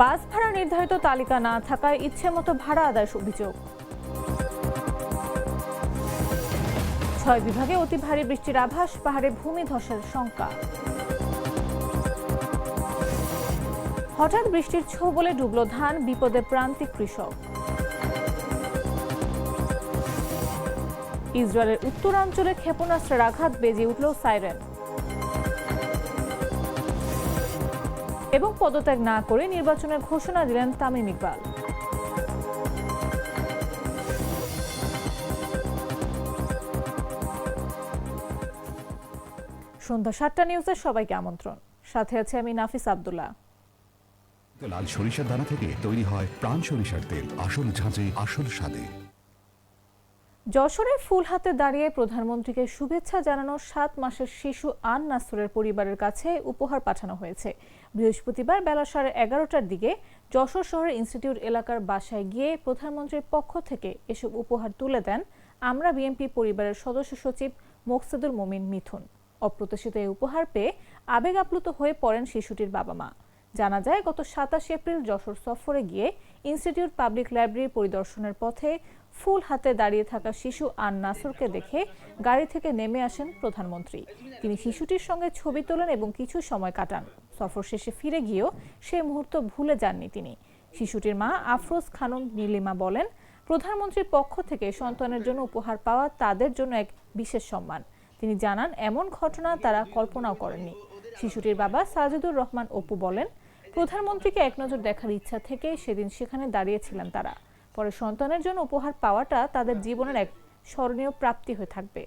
বাস ভাড়া নির্ধারিত তালিকা না থাকায় ইচ্ছেমতো ভাড়া আদায়ের অভিযোগ। 6 বিভাগে অতি ভারী বৃষ্টির আভাস, পাহাড়ে ভূমিধসের শঙ্কা। হঠাৎ বৃষ্টির ছোবলে ডুবল ধান, বিপদে প্রান্তিক কৃষক। ইসরায়েলের উত্তরাঞ্চলে ক্ষেপণাস্ত্রের আঘাত, বেজে উঠল সাইরেন। এবং পদত্যাগ না করে নির্বাচনের ঘোষণা দিলেন তামিম ইকবাল। সন্ধ্যা 7টা নিউজে সবাইকে আমন্ত্রণ। সাথে আছে আমি নাফিস আব্দুল্লাহ। লাল সরিষার দানা থেকে তৈরি হয় প্রাণ সরিষার তেল, আসল ঝাঁঝে আসল স্বাদে। যশোরে ফুল হাতে দাঁড়িয়ে প্রধানমন্ত্রীকে শুভেচ্ছা জানানো 7 মাসের শিশু আন নাসুরের পরিবারের কাছে উপহার পাঠানো হয়েছে। বৃহস্পতিবার বেলা 11:30টার দিকে যশোর শহরের ইনস্টিটিউট এলাকার বাসায় গিয়ে প্রধানমন্ত্রীর পক্ষ থেকে এসব উপহার তুলে দেন আমরা বিএনপি পরিবারের সদস্য সচিব মোকসেদুল মোমিন মিথুন। অপ্রত্যাশিত এই উপহার পেয়ে আবেগ আপ্লুত হয়ে পড়েন শিশুটির বাবা মা। জানা যায়, গত 27 এপ্রিল যশোর সফরে গিয়ে ইনস্টিটিউট পাবলিক লাইব্রেরি পরিদর্শনের পথে ফুল হাতে দাঁড়িয়ে থাকা শিশু আন নাসুরকে দেখে গাড়ি থেকে নেমে আসেন প্রধানমন্ত্রী। তিনি শিশুটির সঙ্গে ছবি তোলেন এবং কিছু সময় কাটান। সফর শেষে ফিরে গিয়েও সেই মুহূর্ত ভুলে যাননি তিনি। শিশুটির মা আফরোজ খানম নীলিমা বলেন, প্রধানমন্ত্রীর পক্ষ থেকে সন্তানের জন্য উপহার পাওয়া তাদের জন্য এক বিশেষ সম্মান। তিনি জানান, এমন ঘটনা তারা কল্পনাও করেননি। শিশুটির বাবা সাজিদুর রহমান অপু বলেন, প্রধানমন্ত্রীকে এক নজর দেখার ইচ্ছা থেকে সেদিন সেখানে দাঁড়িয়েছিলেন তারা। পরে সন্তানের জন্য উপহার পাওয়াটা তাদের জীবনের এক স্মরণীয় প্রাপ্তি হয়ে থাকবে।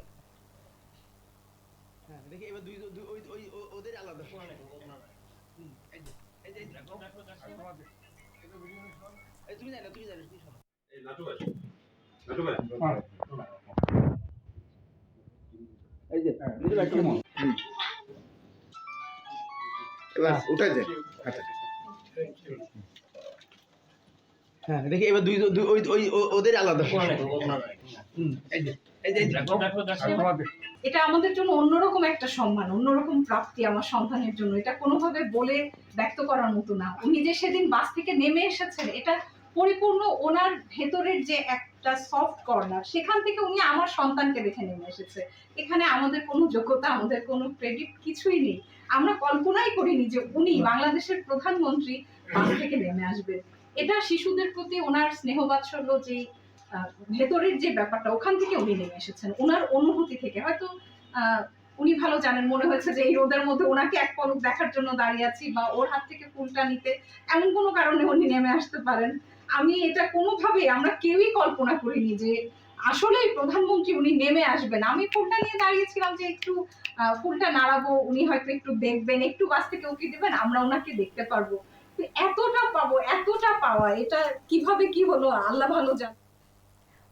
উঠে যায়। হ্যাঁ, দেখি এবার ওদের আলাদা। এটা আমাদের জন্য অন্যরকম একটা সম্মান, অন্যরকম প্রাপ্তি আমার সন্তানের জন্য। এটা কোনোভাবে বলে ব্যক্ত করার মতো না। উনি যে সেদিন বাস থেকে নেমে এসেছেন, এটা পরিপূর্ণ ওনার ভেতরের যে একটা সফট কর্নার, সেখান থেকে উনি আমার সন্তানকে দেখে নেমে এসেছে। এখানে আমাদের কোনো যোগ্যতা, আমাদের কোনো ক্রেডিট কিছুই নেই। আমরা কল্পনাই করিনি যে উনি বাংলাদেশের প্রধানমন্ত্রী বাস থেকে নেমে আসবেন। এটা শিশুদের প্রতি ওনার স্নেহ বাৎসল্য, যে ভেতরের যে ব্যাপারটা, ওখান থেকে উনি নেমে এসেছেন, ওনার অনুভূতি থেকে। হয়তো উনি ভালো জানেন, মনে হয়েছে যে এই রোদের মধ্যে ওনাকে এক পলক দেখার জন্য দাঁড়িয়ে আছি বা ওর হাত থেকে ফুলটা নিতে, এমন কোনো কারণে উনি নেমে আসতে পারেন। আমি এটা কোনোভাবে আমরা কেউই কল্পনা করিনি যে আসলেই প্রধানমন্ত্রী উনি নেমে আসবেন। আমি ফুলটা নিয়ে দাঁড়িয়েছিলাম যে একটু ফুলটা নাড়াবো, উনি হয়তো একটু দেখবেন, একটু বাস থেকে উঁকি দেবেন, আমরা ওনাকে দেখতে পারবো। এতটা পাবো, এতটা পাওয়া, এটা কিভাবে কি হলো আল্লাহ ভালো জানে।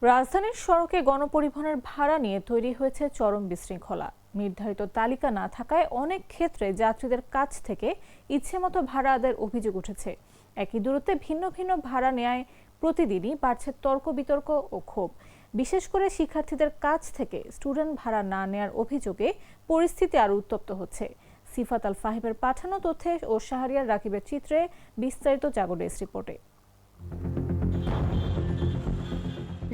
রাজধানীর সড়কে গণপরিবহনের ভাড়া নিয়ে তৈরি হয়েছে চরম বিশৃঙ্খলা। নির্ধারিত তালিকা না থাকায় অনেক ক্ষেত্রে যাত্রীদের কাছ থেকে ইচ্ছেমতো ভাড়া আদায়ের অভিযোগ উঠেছে। একই দূরত্বে ভিন্ন ভিন্ন ভাড়া নেয় প্রতিদিনই বাড়ছে তর্ক বিতর্ক ও ক্ষোভ। বিশেষ করে শিক্ষার্থীদের কাছ থেকে স্টুডেন্ট ভাড়া না নেয়ার অভিযোগে পরিস্থিতি আরও উত্তপ্ত হচ্ছে। সিফাত আল ফাহিমের পাঠানো তথ্যে ও শাহরিয়ার রাকিবের চিত্রে বিস্তারিত জাগো ডেস্ক রিপোর্টে।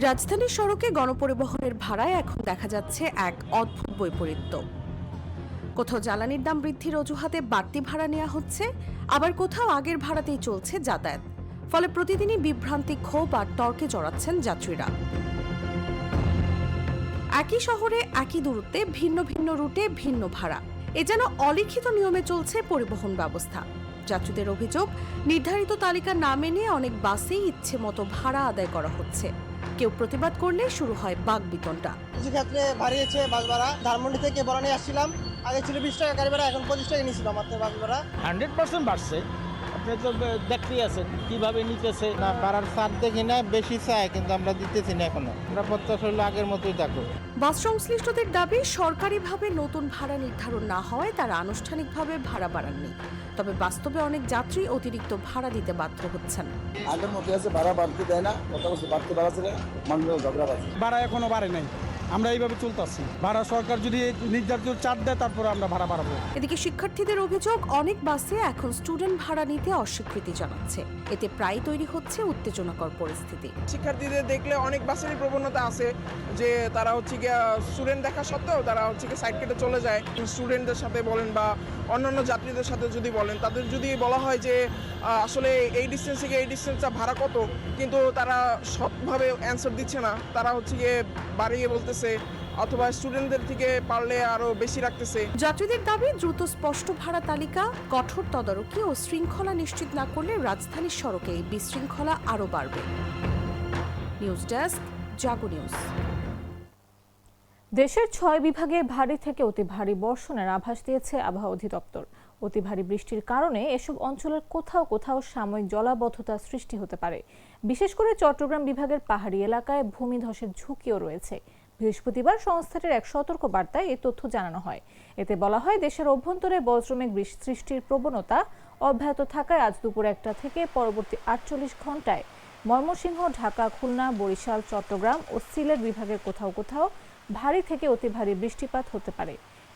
রাজধানীর সড়কে গণপরিবহনের ভাড়ায় এখন দেখা যাচ্ছে এক অদ্ভুত বৈপরীত্য। কোথাও জ্বালানির দাম বৃদ্ধির অজুহাতে বাড়তি ভাড়া নেওয়া হচ্ছে, আবার কোথাও আগের ভাড়াতেই চলছে যাতায়াত। ফলে প্রতিদিনই বিভ্রান্তি, ক্ষোভ আর তর্কে জড়াচ্ছেন যাত্রীরা। একই শহরে একই দূরত্বে ভিন্ন ভিন্ন রুটে ভিন্ন ভাড়া, এ যেন অলিখিত নিয়মে চলছে পরিবহন ব্যবস্থা। যাত্রীদের অভিযোগ, নির্ধারিত তালিকা না মেনে অনেক বাসেই ইচ্ছে মতো ভাড়া আদায় করা হচ্ছে। কেউ প্রতিবাদ করলে শুরু হয় বাকবিতণ্ডা। কিছু ক্ষেত্রে বাড়িয়েছে বাস ভাড়া। ধানমন্ডি থেকে বরানি আসছিলাম, আগে ছিল 20 টাকা গাড়ি ভাড়া, এখন 25 টাকা নিয়েছিল আমার বাস ভাড়া। 100% বাড়ছে। আপনি তো দেখতেই আছেন কিভাবে নিতেছে। না বাড়ার ছাড় দেখি না, বেশি চায় কিন্তু আমরা দিতেছি না এখনো। আমরা প্রত্যাশা হলো আগের মতোই থাকুক। বাস সংশ্লিষ্টদের দাবি, সরকারিভাবে নতুন ভাড়া নির্ধারণ না হওয়ায় তারা আনুষ্ঠানিকভাবে ভাড়া বাড়াননি। তবে বাস্তবে অনেক যাত্রী অতিরিক্ত ভাড়া দিতে বাধ্য হচ্ছেন। আগের মতো আছে, ভাড়া বাড়তে দেয় না, কত বছর বাড়তে বাড়াচ্ছে, মানুষের ঝগড়া বাড়ছে। ভাড়া এখনো বাড়ে নাই, আমরা এইভাবে চলতেছি। ভাড়া সরকার যদি নির্ধারিত চাপ দেয় তারপরে আমরা ভাড়া বাড়াবো। এদিকে শিক্ষার্থীদের অভিযোগ, অনেক বাসে এখন স্টুডেন্ট ভাড়া নিতে অস্বীকৃতি জানাচ্ছে। এতে প্রায় তৈরি হচ্ছে উত্তেজনাকর পরিস্থিতি। শিক্ষার্থীদের দেখলে অনেক বাসেরই প্রবণতা আছে যে তারা হচ্ছে গিয়ে স্টুডেন্ট দেখা সত্ত্বেও তারা হচ্ছে গিয়ে সাইড কেটে চলে যায়। স্টুডেন্টদের সাথে বলেন বা অন্যান্য যাত্রীদের সাথে যদি বলেন, তাদের যদি বলা হয় যে আসলে এই ডিস্টেন্স থেকে এই ডিস্টেন্সটা ভাড়া কত, কিন্তু তারা সৎভাবে অ্যান্সার দিচ্ছে না। তারা হচ্ছে গিয়ে বাড়িয়ে বলতেছে অথবা স্টুডেন্টদের থেকে পারলে আরো বেশি রাখতেছে। যাত্রীদের দাবি, দ্রুত স্পষ্ট ভাড়া তালিকা, কঠোর তদারকি ও শৃঙ্খলা নিশ্চিত না করলে রাজধানীর সড়কে এই বিশৃঙ্খলা আরও বাড়বে। নিউজ ডেস্ক, জাগো নিউজ। দেশের 6 বিভাগে ভারী থেকে অতি ভারী বর্ষণের আভাস দিয়েছে আবহাওয়া অধিদপ্তর। অতি ভারী বৃষ্টির কারণে এসব অঞ্চলের কোথাও কোথাও সাময়িক জলাবদ্ধতা সৃষ্টি হতে পারে। বিশেষ করে চট্টগ্রাম বিভাগের পাহাড়ি এলাকায় ভূমিধসের ঝুঁকিও রয়েছে। বৃহস্পতিবার সংস্থাটির এক সতর্ক বার্তায় এই তথ্য জানানো হয়। এতে বলা হয়, দেশের অভ্যন্তরে বজ্রমেঘ সৃষ্টির প্রবণতা অব্যাহত থাকায় আজ দুপুর 1টা থেকে পরবর্তী 48 ঘন্টায় ময়মনসিংহ, ঢাকা, খুলনা, বরিশাল, চট্টগ্রাম ও সিলেট বিভাগের কোথাও কোথাও ভারী থেকে অতি ভারী বৃষ্টিপাত হতে পারে।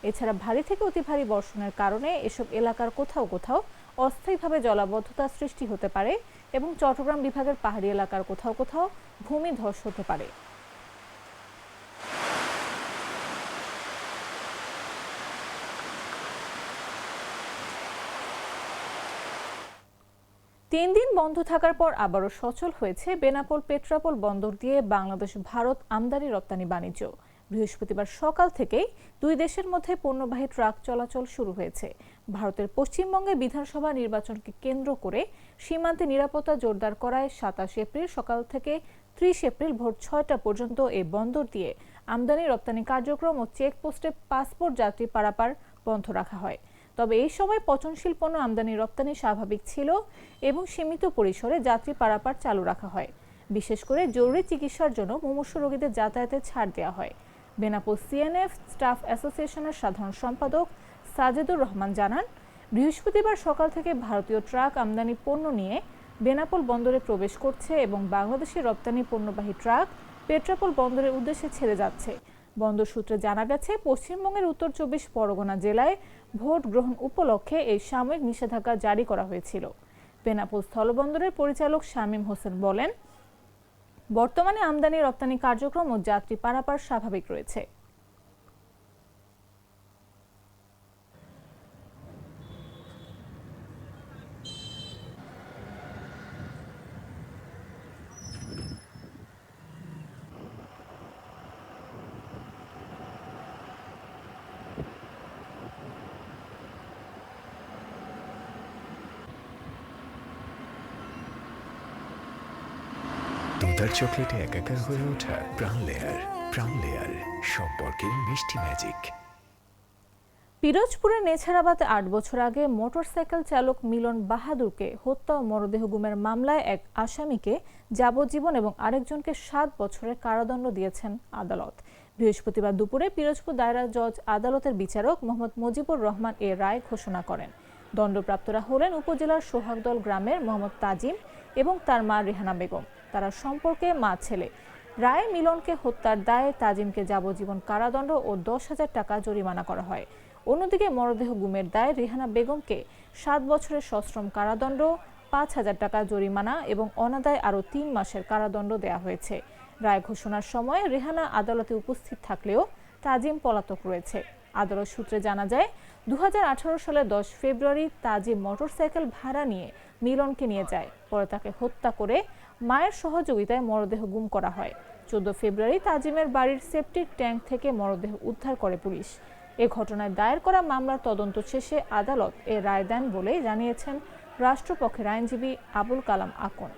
এছাড়া ভারী থেকে অতি ভারী বর্ষণের কারণে এসব এলাকার কোথাও কোথাও অস্থায়ীভাবে জলাবদ্ধতা সৃষ্টি হতে পারে এবং চট্টগ্রাম বিভাগের পাহাড়ি এলাকার কোথাও কোথাও ভূমিধস হতে পারে। তিন দিন বন্ধ থাকার পর আবারও সচল হয়েছে বেনাপোল পেট্রাপোল বন্দর দিয়ে বাংলাদেশ ভারত আমদানি রপ্তানি বাণিজ্য। বৃহস্পতিবার সকাল থেকেই দুই দেশের মধ্যে পণ্যবাহী ট্রাক চলাচল শুরু হয়েছে। ভারতের পশ্চিমবঙ্গে বিধানসভা নির্বাচনকে কেন্দ্র করে সীমান্তে নিরাপত্তা জোরদার করায় 27 এপ্রিল সকাল থেকে 30 এপ্রিল ভোর 6টা পর্যন্ত এই বন্দর দিয়ে আমদানি রপ্তানি কার্যক্রম ও চেকপোস্টে পাসপোর্ট যাত্রী পারাপার বন্ধ রাখা হয়। তবে এই সময় পচনশীল পণ্য আমদানি রপ্তানি স্বাভাবিক ছিল এবং সীমিত পরিসরে যাত্রী পারাপার চালু রাখা হয়। বিশেষ করে জরুরি চিকিৎসার জন্য মুমূর্ষু রোগীদের যাতায়াতে ছাড় দেওয়া হয়। বেনাপোল সিএনএফ স্টাফ অ্যাসোসিয়েশনের সাধারণ সম্পাদক সাজেদুর রহমান জানান, বৃহস্পতিবার সকাল থেকে ভারতীয় ট্রাক আমদানি পণ্য নিয়ে বেনাপোল বন্দরে প্রবেশ করছে এবং বাংলাদেশি রপ্তানি পণ্যবাহী ট্রাক পেট্রাপোল বন্দরের উদ্দেশ্যে ছেড়ে যাচ্ছে। বন্দর সূত্রে জানা গেছে, পশ্চিমবঙ্গের উত্তর 24 পরগনা জেলায় ভোট গ্রহণ উপলক্ষে এই সাময়িক নিষেধাজ্ঞা জারি করা হয়েছিল। বেনাপোল স্থলবন্দরের পরিচালক শামীম হোসেন বলেন, বর্তমানে আমদানি রপ্তানি কার্যক্রম ও যাত্রী পারাপার স্বাভাবিক রয়েছে। দুধার চকলেটে একাকার হয়ে ওঠা প্রাণ লেয়ার সম্পর্কের মিষ্টি ম্যাজিক। পিরোজপুরের নেছারাবাদে 8 বছর আগে মোটরসাইকেল চালক মিলন বাহাদুরকে হত্যা ও মরদেহ গুমের মামলায় এক আসামিকে যাবজ্জীবন এবং আরেকজনকে 7 বছরের কারাদণ্ড দিয়েছেন আদালত। বৃহস্পতিবার দুপুরে পিরোজপুর দায়রা জজ আদালতের বিচারক মোহাম্মদ মুজিবুর রহমান এ রায় ঘোষণা করেন। দণ্ডপ্রাপ্তরা হলেন উপজেলার সোহাগদল গ্রামের মোহাম্মদ তাজিম এবং তার মা রেহানা বেগম। তারা সম্পর্কে মা ছেলে। রায়ে মিলনকে হত্যার দায়ে তাজিমকে যাবজ্জীবন কারাদণ্ড ও 10,000 টাকা জরিমানা করা হয়। অন্যদিকে মরদেহ গুমের দায়ে রেহানা বেগমকে 7 বছরের সশ্রম কারাদণ্ড, 5,000 টাকা জরিমানা এবং অনাদায়ে আরও 3 মাসের কারাদণ্ড দেওয়া হয়েছে। রায় ঘোষণার সময় রেহানা আদালতে উপস্থিত থাকলেও তাজিম পলাতক রয়েছে। আদালত সূত্রে জানা যায়, 2018 সালের 10 ফেব্রুয়ারি তাজিম মোটরসাইকেল ভাড়া নিয়ে মিলনকে নিয়ে যায়। পরে তাকে হত্যা করে মায়ের সহযোগিতায় মরদেহ গুম করা হয়। 14 ফেব্রুয়ারি তাজিমের বাড়ির সেপটিক ট্যাঙ্ক থেকে মরদেহ উদ্ধার করে পুলিশ। এ ঘটনায় দায়ের করা মামলার তদন্ত শেষে আদালত এ রায় দেন বলে জানিয়েছেন রাষ্ট্রপক্ষের আইনজীবী আবুল কালাম আকন।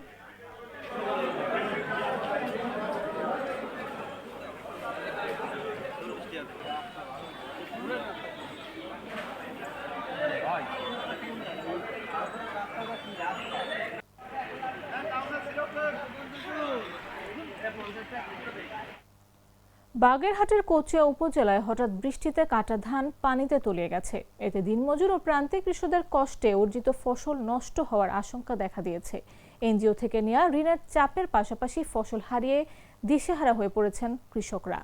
বাগেরহাটের কোচিয়া উপজেলায় হঠাৎ বৃষ্টিতে কাটা ধান পানিতে তলিয়ে গেছে। এতে দিনমজুর ও প্রান্তিক কৃষকদের কষ্টে অর্জিত ফসল নষ্ট হওয়ার আশঙ্কা দেখা দিয়েছে। এনজিও থেকে নেওয়া ঋণের চাপের পাশাপাশি ফসল হারিয়ে দিশেহারা হয়ে পড়েছেন কৃষকরা।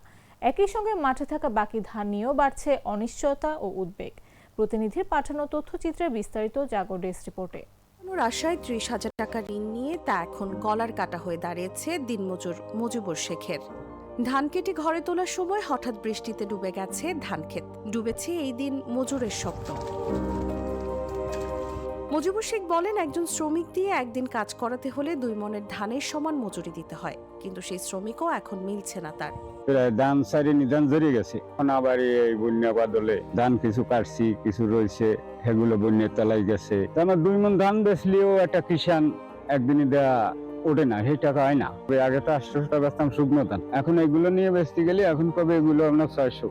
একই সঙ্গে মাঠে থাকা বাকি ধান নিয়েও বাড়ছে অনিশ্চয়তা ও উদ্বেগ। প্রতিনিধির পাঠানো তথ্যচিত্রে বিস্তারিত জাগো ডেস্ক রিপোর্টে। রাজশাহী ৩০,০০০ টাকা ঋণ নিয়ে তা এখন গলার কাটা হয়ে দাঁড়িয়েছে দিনমজুর মুজিবুর শেখের। ধান কেটে ঘরে তোলার সময় হঠাৎ বৃষ্টিতে ডুবে গেছে ধানক্ষেত, ডুবেছে এই দিন মজুরের স্বপ্ন। মুজিবুর শেখ বলেন, একজন শ্রমিক দিয়ে একদিন কাজ করাতে হলে 2 মণের ধানের সমান মজুরি দিতে হয়, কিন্তু সেই শ্রমিকও এখন মিলছে না তার। ধান সারি নিধান জড়িয়ে গেছে, এখন আবার এই বন্যা বাদলে ধান কিছু কাটছি, কিছু রয়েছে, সেগুলো বন্যার তলায় গেছে। আমার 2 মণ ধান বেচলেও একটা কিষান একদিনই দেয়া ওঠে না, সেই টাকা হয় না। আগে তো 800 টাকা বেচতাম শুকনো ধান, এখন এগুলো নিয়ে বেচতে গেলে এখন কবে এগুলো আমরা 600।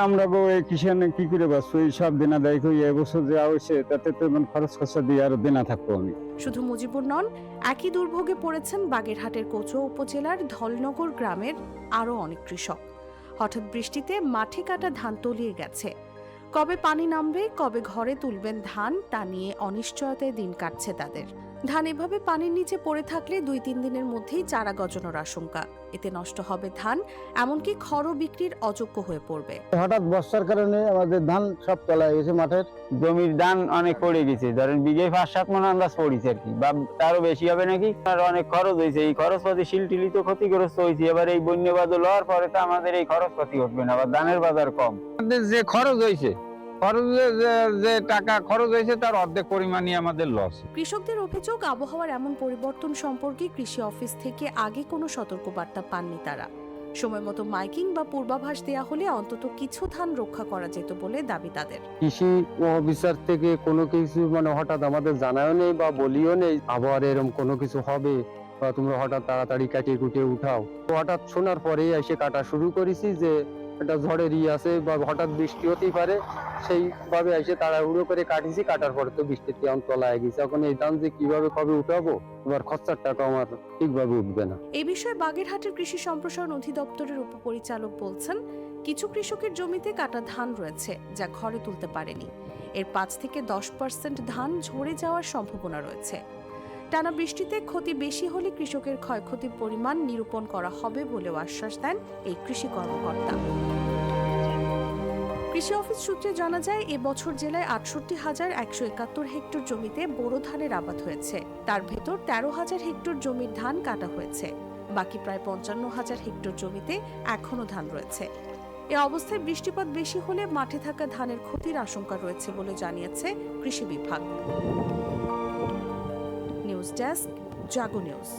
আমরা এই কিষানে কি করে বাঁচবো? এই সব দেনা দায়ী এবছর যা হয়েছে তাতে তো খরচ খরচা দিয়ে আরো দেনা থাকবো আমি। শুধু মুজিবুর নন, একই দুর্ভোগে পড়েছেন বাগেরহাটের কচুয়া উপজেলার ধলনগর গ্রামের আরো অনেক কৃষক। হঠাৎ বৃষ্টিতে মাঠে কাটা ধান তলিয়ে গেছে। কবে পানি নামবে, কবে ঘরে তুলবেন ধান, তা নিয়ে অনিশ্চয়তায় দিন কাটছে তাদের। ধান এভাবে পানির নিচে পড়ে থাকলে 2-3 দিনের মধ্যেই চারা গজানোর আশঙ্কা। এতে নষ্ট হবে ধান, এমনকি খড়ও বিক্রির অযোগ্য হয়ে পড়বে। হঠাৎ বর্ষার কারণে আমাদের ধান সব তলায় গেছে, মাঠের জমির ধান অনেক পড়ে গেছে। ধরেন বিঘে 5-7 মণ আন্দাজ পড়েছে আর কি, বা তারও বেশি হবে নাকি। আর অনেক খরচ হয়েছে, এই খরচপাতি শিলটিলি তো ক্ষতিগ্রস্ত হয়েছে। এবার এই বন্যা বাদল হওয়ার পরে তো আমাদের এই খরচপাতি উঠবে না, বা ধানের বাজার কম। আমাদের যে খরচ হয়েছে, যে টাকা খরচ হয়েছে তার অর্ধেক পরিমাণই আমাদের লস। কৃষকদের অভিযোগ, আবহাওয়ার এমন পরিবর্তন সম্পর্কে কৃষি অফিস থেকে আগে কোনো সতর্কবার্তা পাননি তারা। সময় মতো মাইকিং বা পূর্বাভাস দেয়া হলে অন্তত কিছু ধান রক্ষা করা যেত বলে দাবি তাদের। কৃষি অফিসার থেকে কোনো কিছু হঠাৎ আমাদের জানাও নেই বা বলিও নেই আবার এরকম কোনো কিছু হবে বা তোমরা হঠাৎ তাড়াতাড়ি কাটিয়ে কুটিয়ে উঠাও। হঠাৎ শোনার পরে এসে কাটা শুরু করেছি যে এটা ঝড়ের আছে বা হঠাৎ বৃষ্টি হতেই পারে, সেইভাবে এসে তাড়াহুড়ো করে কাটিছি। কাটার পরে তো বৃষ্টিতে তলায় গেছে, এখন এই ধান যে কিভাবে কবে উঠাবো, এবার খরচার টাকা আমার ঠিকভাবে উঠবে না। এই বিষয়ে বাগেরহাটের কৃষি সম্প্রসারণ অধিদপ্তরের উপপরিচালক বলছেন, কিছু কৃষকের জমিতে কাটা ধান রয়েছে যা ঘরে তুলতে পারেনি। এর 5-10% ধান ঝরে যাওয়ার সম্ভাবনা রয়েছে। টানা বৃষ্টিতে ক্ষতি বেশি হলে কৃষকের ক্ষয়ক্ষতির পরিমাণ নিরূপণ করা হবে বলেও আশ্বাস দেন এই কৃষি কর্মকর্তা। কৃষি অফিস সূত্রে জানা যায়, এবছর জেলায় 68,171 হেক্টর জমিতে বোরো ধানের আবাদ হয়েছে। তার ভেতর 13,000 হেক্টর জমির ধান কাটা হয়েছে। বাকি প্রায় 55,000 হেক্টর জমিতে এখনো ধান রয়েছে। এ অবস্থায় বৃষ্টিপাত বেশি হলে মাঠে থাকা ধানের ক্ষতির আশঙ্কা রয়েছে বলে জানিয়েছে কৃষি বিভাগ। নিউজ ডেস্ক, জাগো নিউজ।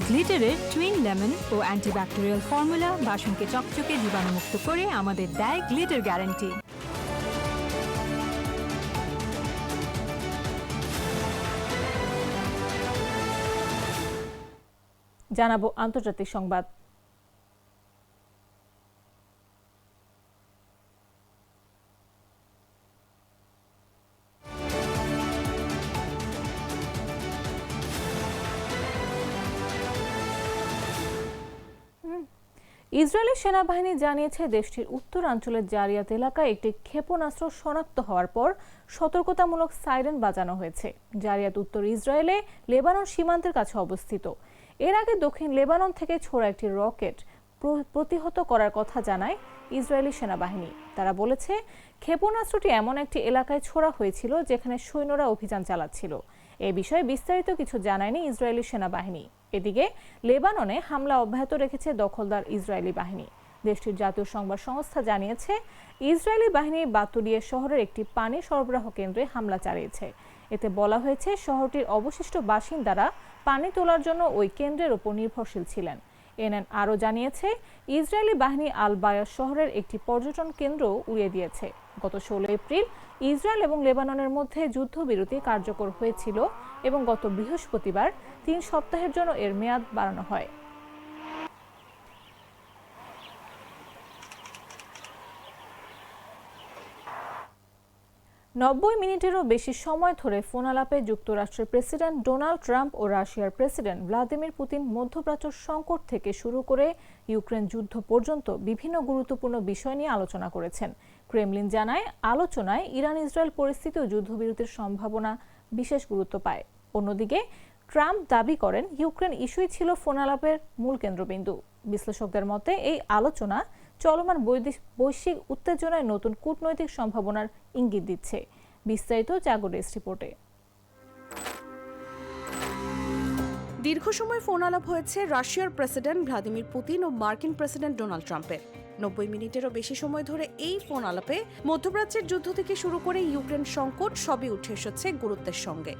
গ্লিটারের টুইন লেমন ও অ্যান্টিব্যাকটেরিয়াল ফর্মুলা বাসনকে চকচকে জীবাণুমুক্ত করে আমাদের দেয় গ্লিটার গ্যারান্টি। জানাবো আন্তর্জাতিক সংবাদ। ইসরায়েলি সেনাবাহিনী জানিয়েছে, দেশটির উত্তরাঞ্চলের জারিয়াত এলাকায় একটি ক্ষেপণাস্ত্র শনাক্ত হওয়ার পর সতর্কতামূলক সাইরেন বাজানো হয়েছে। জারিয়াত উত্তর ইসরায়েলে লেবানন সীমান্তের কাছে অবস্থিত। এর আগে দক্ষিণ লেবানন থেকে ছোড়া একটি রকেট প্রতিহত করার কথা জানায় ইসরায়েলি সেনাবাহিনী। তারা বলেছে, ক্ষেপণাস্ত্রটি এমন একটি এলাকায় ছোড়া হয়েছিল যেখানে সৈন্যরা অভিযান চালাচ্ছিল। এ বিষয়ে বিস্তারিত কিছু জানায়নি ইসরায়েলি সেনাবাহিনী। এদিকে লেবাননে হামলা অব্যাহত রেখেছে দখলদার ইসরায়েলি বাহিনী। দেশটির জাতীয় সংবাদ সংস্থা জানিয়েছে, ইসরায়েলি বাহিনী বাতুলিয়া শহরের একটি পানি সরবরাহ কেন্দ্রে হামলা চালিয়েছে। এতে বলা হয়েছে, শহরটির অবশিষ্ট বাসিন্দারা পানি তোলার জন্য ওই কেন্দ্রের উপর নির্ভরশীল ছিলেন। এনএন আরও জানিয়েছে, ইসরায়েলি বাহিনী আল বায়াস শহরের একটি পর্যটন কেন্দ্র উড়িয়ে দিয়েছে। গত 16 এপ্রিল ইসরায়েল এবং লেবাননের মধ্যে যুদ্ধবিরতি কার্যকর হয়েছিল এবং গত বৃহস্পতিবার 3 সপ্তাহের জন্য এর মেয়াদ বাড়ানো হয়। নব্বই মিনিটেরও বেশি সময় ধরে ফোন আলাপে যুক্তরাষ্ট্রের প্রেসিডেন্ট ডোনাল্ড ট্রাম্প ও রাশিয়ার প্রেসিডেন্ট ভ্লাদিমির পুতিন মধ্যপ্রাচ্য সংকট থেকে শুরু করে ইউক্রেন যুদ্ধ পর্যন্ত বিভিন্ন গুরুত্বপূর্ণ বিষয় নিয়ে আলোচনা করেছেন। ক্রেমলিন জানায়, আলোচনায় ইরান ইসরায়েল পরিস্থিতি ও যুদ্ধবিরতির সম্ভাবনা বিশেষ গুরুত্ব পায়। অন্যদিকে ট্রাম্প দাবি করেন ইউক্রেন ইস্যুই ছিল ফোন আলাপের মূল কেন্দ্রবিন্দু। বিশ্লেষকদের মতে এই আলোচনা চলমান বৈশ্বিক উত্তেজনায় নতুন কূটনৈতিক সম্ভাবনার ইঙ্গিত দিচ্ছে। বিস্তারিত জাগো ডেস্ক রিপোর্টে। দীর্ঘ সময় ফোন আলাপ হয়েছে রাশিয়ার প্রেসিডেন্ট ভ্লাদিমির পুতিন ও মার্কিন প্রেসিডেন্ট ডোনাল্ড ট্রাম্পের। 90 মিনিটেরও বেশি সময় ধরে এই ফোন আলাপে মধ্যপ্রাচ্যের যুদ্ধ থেকে শুরু করে ইউক্রেন সংকট সবই উঠে এসেছে গুরুত্বের সঙ্গে।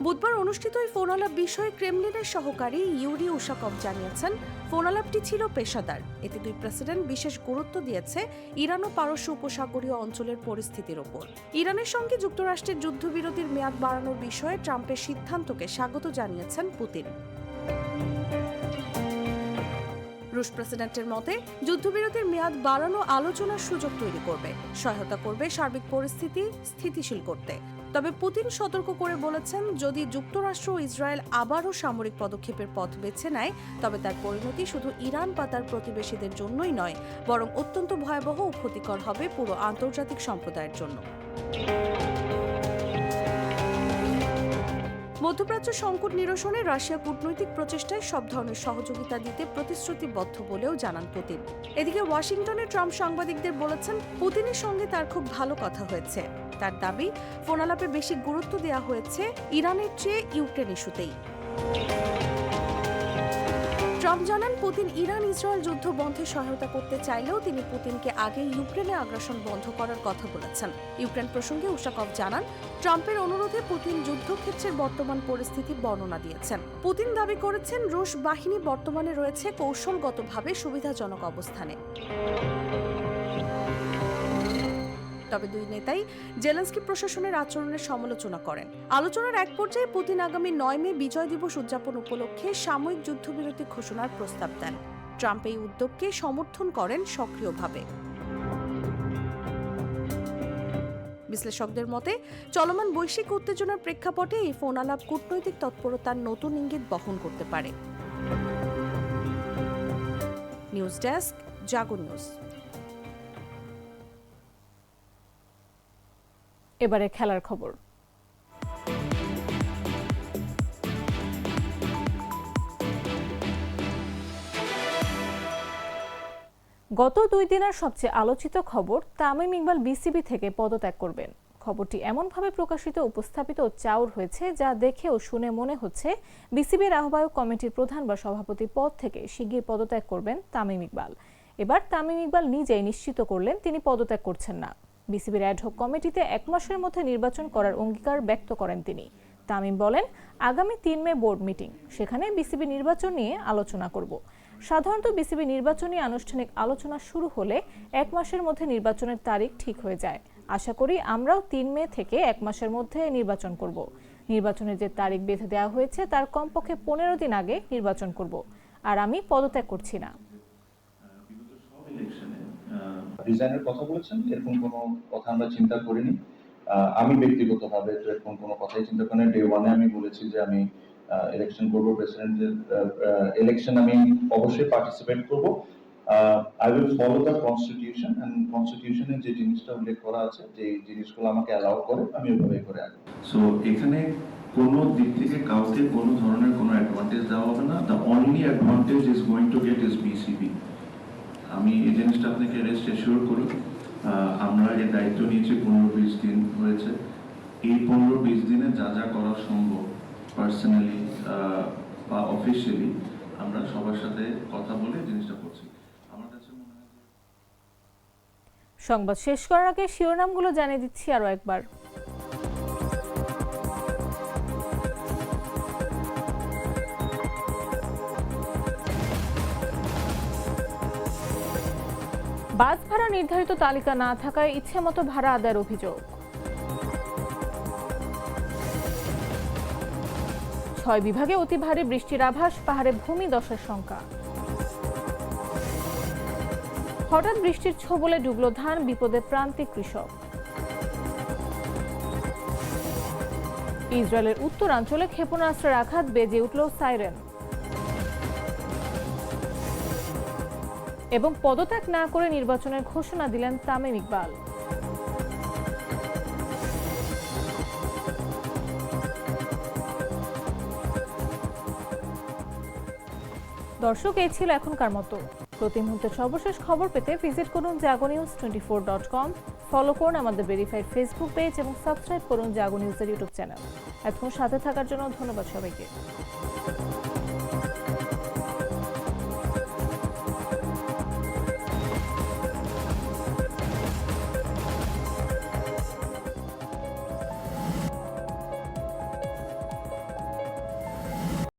বুধবার অনুষ্ঠিত এই ফোন আলাপ বিষয়ে ক্রেমলিনের সহকারী ইউরি উশাকভ জানিয়েছেন, ফোন আলাপটি ছিল পেশাদার। এতে দুই প্রেসিডেন্ট বিশেষ গুরুত্ব দিয়েছে ইরান ও পারস্য উপসাগরীয় অঞ্চলের পরিস্থিতির ওপর। ইরানের সঙ্গে যুক্তরাষ্ট্রের যুদ্ধবিরতির মেয়াদ বাড়ানোর বিষয়ে ট্রাম্পের সিদ্ধান্তকে স্বাগত জানিয়েছেন পুতিন। রুশ প্রেসিডেন্টের মতে যুদ্ধবিরতির মেয়াদ বাড়ানো আলোচনার সুযোগ তৈরি করবে, সহায়তা করবে সার্বিক পরিস্থিতি স্থিতিশীল করতে। তবে পুতিন সতর্ক করে বলেছেন, যদি যুক্তরাষ্ট্র ও ইসরায়েল আবারও সামরিক পদক্ষেপের পথ বেছে নেয় তবে তার পরিণতি শুধু ইরান বা তার প্রতিবেশীদের জন্যই নয়, বরং অত্যন্ত ভয়াবহ ও ক্ষতিকর হবে পুরো আন্তর্জাতিক সম্প্রদায়ের জন্য। মধ্যপ্রাচ্য সংকট নিরসনে রাশিয়া কূটনৈতিক প্রচেষ্টায় সব ধরনের সহযোগিতা দিতে প্রতিশ্রুতিবদ্ধ বলেও জানান পুতিন। এদিকে ওয়াশিংটনে ট্রাম্প সাংবাদিকদের বলেছেন, পুতিনের সঙ্গে তার খুব ভালো কথা হয়েছে। তার দাবি, ফোন আলাপে বেশি গুরুত্ব দেওয়া হয়েছে ইরানের চেয়ে ইউক্রেন ইস্যুতেই। ট্রাম্প জানান, পুতিন ইরান ইসরায়েল যুদ্ধ বন্ধে সহায়তা করতে চাইলেও তিনি পুতিনকে আগে ইউক্রেনে আগ্রাসন বন্ধ করার কথা বলেছেন। ইউক্রেন প্রসঙ্গে উশাকভ জানান, ট্রাম্পের অনুরোধে পুতিন যুদ্ধক্ষেত্রের বর্তমান পরিস্থিতি বর্ণনা দিয়েছেন। পুতিন দাবি করেছেন, রুশ বাহিনী বর্তমানে রয়েছে কৌশলগতভাবে সুবিধাজনক অবস্থানে। তবে দুই নেতাই জেলেনস্কি প্রশাসনের আচরণের সমালোচনা করেন। আলোচনার এক পর্যায়ে পুতিন আগামী 9 মে বিজয় দিবস উদযাপন উপলক্ষে সাময়িক যুদ্ধবিরতি ঘোষণার প্রস্তাব দেন। ট্রাম্প এই উদ্যোগকে সমর্থন করেন সক্রিয়ভাবে। বিশ্লেষকদের মতে চলমান বৈশ্বিক উত্তেজনার প্রেক্ষাপটে এই ফোন আলাপ কূটনৈতিক তৎপরতার নতুন ইঙ্গিত বহন করতে পারে। নিউজ ডেস্ক, জাগো নিউজ। এবারে খেলার খবর। গত 2 দিনের সবচেয়ে আলোচিত খবর, তামিম ইকবাল বিসিবি থেকে পদত্যাগ করবেন। খবরটি এমনভাবে প্রকাশিত, উপস্থাপিত ও চাউর হয়েছে যা দেখে ও শুনে মনে হচ্ছে বিসিবির আহ্বায়ক কমিটির প্রধান বা সভাপতি পদ থেকে শিগগির পদত্যাগ করবেন তামিম ইকবাল। এবার তামিম ইকবাল নিজেই নিশ্চিত করলেন তিনি পদত্যাগ করছেন না। বিসিবির অ্যাডহক কমিটিতে 1 মাসের মধ্যে নির্বাচন করার অঙ্গীকার ব্যক্ত করেন তিনি। তামিম বলেন, আগামী 3 মে বোর্ড মিটিং, সেখানে বিসিবি নির্বাচন নিয়ে আলোচনা করব। সাধারণত বিসিবি নির্বাচন নিয়ে আনুষ্ঠানিক আলোচনা শুরু হলে 1 মাসের মধ্যে নির্বাচনের তারিখ ঠিক হয়ে যায়। আশা করি আমরাও 3 মে থেকে 1 মাসের মধ্যে নির্বাচন করব। নির্বাচনের যে তারিখ বেঁধে দেওয়া হয়েছে তার কমপক্ষে 15 দিন আগে নির্বাচন করব। আর আমি পদত্যাগ করছি না। ডিজাইনের কথা বলেছেন, এরকম কোনো কথা আমরা চিন্তা করিনি। আমি ব্যক্তিগতভাবে তো এরকম কোনো কথাই চিন্তা করিনি। ডে 1-এ আমি বলেছি যে আমি ইলেকশন করব, প্রেসিডেন্টের ইলেকশন আমি অবশ্যই পার্টিসিপেট করব। I will follow the constitution, and কনস্টিটিউশনে যে জিনিসটা উল্লেখ করা আছে, যে জিনিসগুলো আমাকে অ্যালাউ করে, আমি ওইভাবেই করে আছি। সো এখানে কোনো দিক থেকে কাউকে কোনো ধরনের কোনো অ্যাডভান্টেজ দেওয়া হবে না। The only advantage is going to get is BCB. আমি এই জিনিসটা আপনাকে রেস্ট এশিওর করি। আমরা এই দায়িত্ব নিয়েছি 15-20 দিন হয়েছে। এই 15-20 দিনে যা যা করা সম্ভব পার্সোনালি বা অফিসিয়ালি আমরা সবার সাথে কথা বলে জিনিসটা করছি। আমার কাছে মনে হয় সংবাদ শেষ করার আগে শিরোনামগুলো জানিয়ে দিচ্ছি আরো একবার। বাস ভাড়া নির্ধারিত তালিকা না থাকায় ইচ্ছেমতো ভাড়া আদায়ের অভিযোগ। 6 বিভাগে অতি ভারী বৃষ্টির আভাস, পাহাড়ে ভূমি ধসের শঙ্কা। হঠাৎ বৃষ্টির ছোবলে ডুবলো ধান, বিপদে প্রান্তিক কৃষক। ইসরায়েলের উত্তরাঞ্চলে ক্ষেপণাস্ত্রের আঘাত, বেজে উঠল সাইরেন। এবং পদত্যাগ না করে নির্বাচনের ঘোষণা দিলেন তামিম ইকবাল। দর্শক, এই ছিল এখনকার মতো। প্রতি মুহূর্তের সর্বশেষ খবর পেতে ভিজিট করুন jagonews24.com, ফলো করুন আমাদের ভেরিফাইড ফেসবুক পেজ এবং সাবস্ক্রাইব করুন জাগো নিউজের ইউটিউব চ্যানেল। এতক্ষণ সাথে থাকার জন্য ধন্যবাদ সবাইকে।